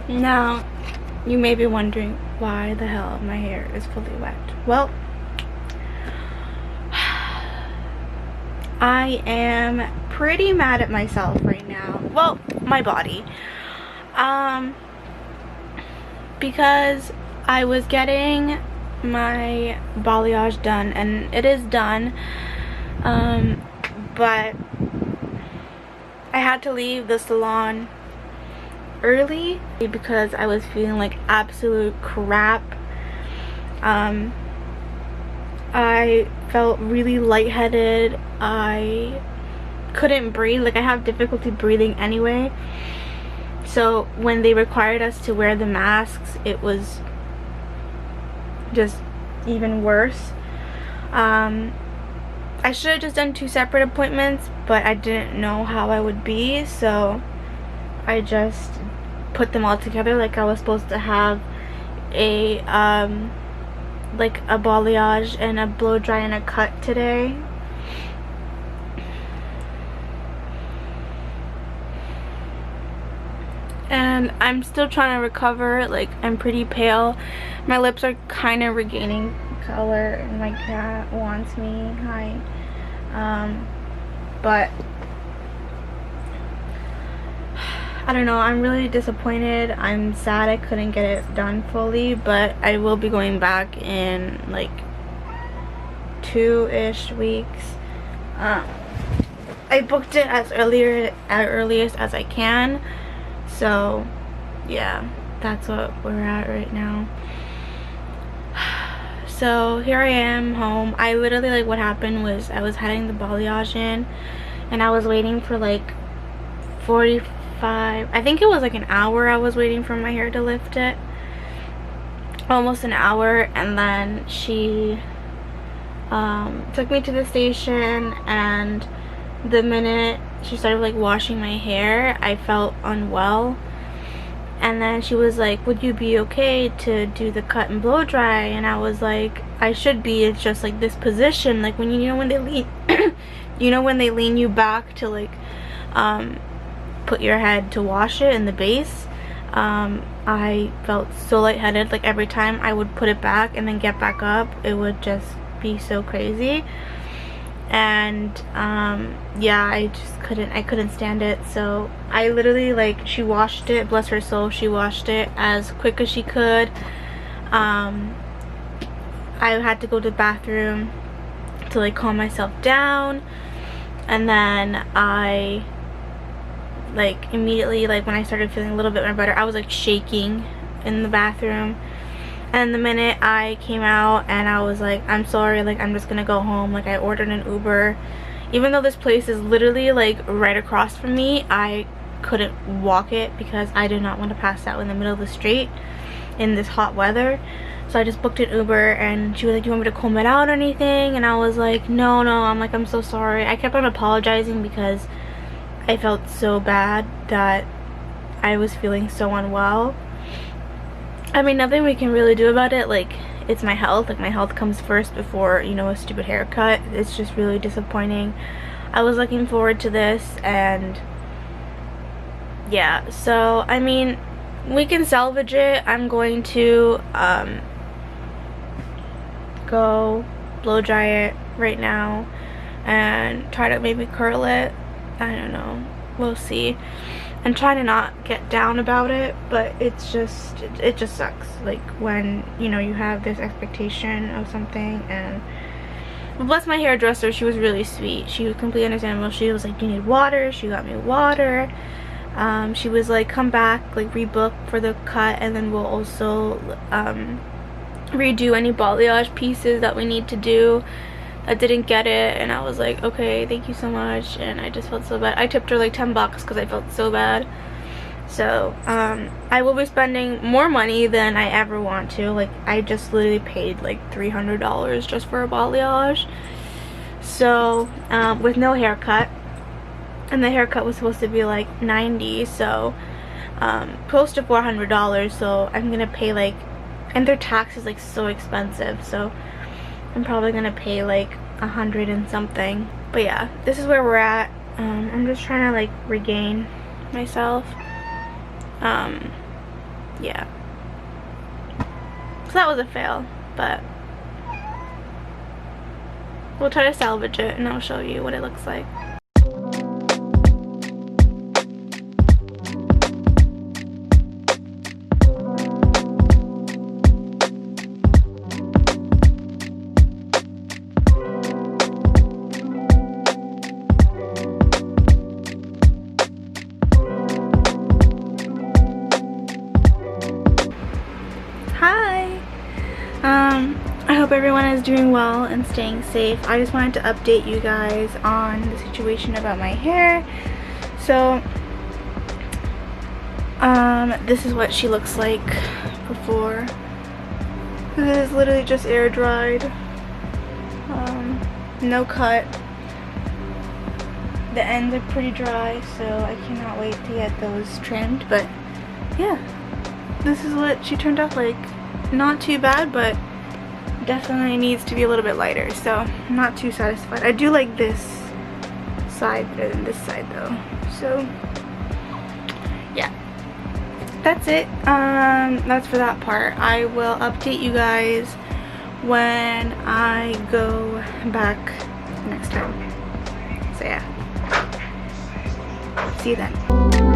Now, you may be wondering why the hell my hair is fully wet. Well, I am pretty mad at myself right now. Well, my body. Because I was getting my balayage done, and it is done. But I had to leave the salon early because I was feeling like absolute crap. I felt really lightheaded. I couldn't breathe. Like, I have difficulty breathing anyway. So when they required us to wear the masks, it was just even worse. I should have just done 2 separate appointments, but I didn't know how I would be, so I just put them all together. Like, I was supposed to have a like a balayage and a blow dry and a cut today. And I'm still trying to recover. Like, I'm pretty pale. My lips are kind of regaining color, and my cat wants me. Hi. But I don't know, I'm really disappointed. I'm sad I couldn't get it done fully, but I will be going back in like 2-ish weeks. I booked it as earliest as I can. So yeah, that's what we're at right now. So here I am home. I literally, like, what happened was I was having the balayage in, and I was waiting for like 45, I think it was like an hour. I was waiting for my hair to lift it, almost an hour. And then she took me to the station, and the minute she started like washing my hair, I felt unwell. And then she was like, would you be okay to do the cut and blow dry? And I was like, I should be. It's just like this position, like when you know when they lean you know when they lean you back to like put your head to wash it in the base. I felt so lightheaded. Like, every time I would put it back and then get back up, it would just be so crazy. And yeah, I couldn't stand it. So I literally, like, she washed it, bless her soul, she washed it as quick as she could. I had to go to the bathroom to like calm myself down, and then I like immediately, like when I started feeling a little bit more better, I was like shaking in the bathroom. And the minute I came out, and I was like, I'm sorry, like, I'm just gonna go home. Like, I ordered an Uber. Even though this place is literally like right across from me, I couldn't walk it because I did not want to pass out in the middle of the street in this hot weather. So I just booked an Uber, and she was like, do you want me to comb it out or anything? And I was like, no. I'm like, I'm so sorry. I kept on apologizing because I felt so bad that I was feeling so unwell. I mean, nothing we can really do about it. Like, it's my health. Like, my health comes first before, you know, a stupid haircut. It's just really disappointing. I was looking forward to this, and yeah. So, I mean, we can salvage it. I'm going to go blow dry it right now and try to maybe curl it. I don't know. We'll see. And try to not get down about it, but it's just, it just sucks, like, when, you know, you have this expectation of something. And bless my hairdresser, she was really sweet. She was completely understandable. She was like, do you need water? She got me water. She was like, come back, like, rebook for the cut, and then we'll also redo any balayage pieces that we need to do. I didn't get it, and I was like, okay, thank you so much. And I just felt so bad. I tipped her like $10 because I felt so bad. So I will be spending more money than I ever want to. Like, I just literally paid like $300 just for a balayage, so with no haircut. And the haircut was supposed to be like $90, so close to $400. So I'm gonna pay like, and their tax is like so expensive, so I'm probably gonna pay like $100 and something. But yeah, this is where we're at. I'm just trying to like regain myself. yeah. So that was a fail, but we'll try to salvage it and I'll show you what it looks like. I hope everyone is doing well and staying safe. I just wanted to update you guys on the situation about my hair. So, this is what she looks like before. This is literally just air dried. No cut. The ends are pretty dry, so I cannot wait to get those trimmed. But yeah, this is what she turned out like. Not too bad, but definitely needs to be a little bit lighter, so I'm not too satisfied. I do like this side better than this side though. So yeah, that's it. That's for that part. I will update you guys when I go back next time. So yeah, see you then.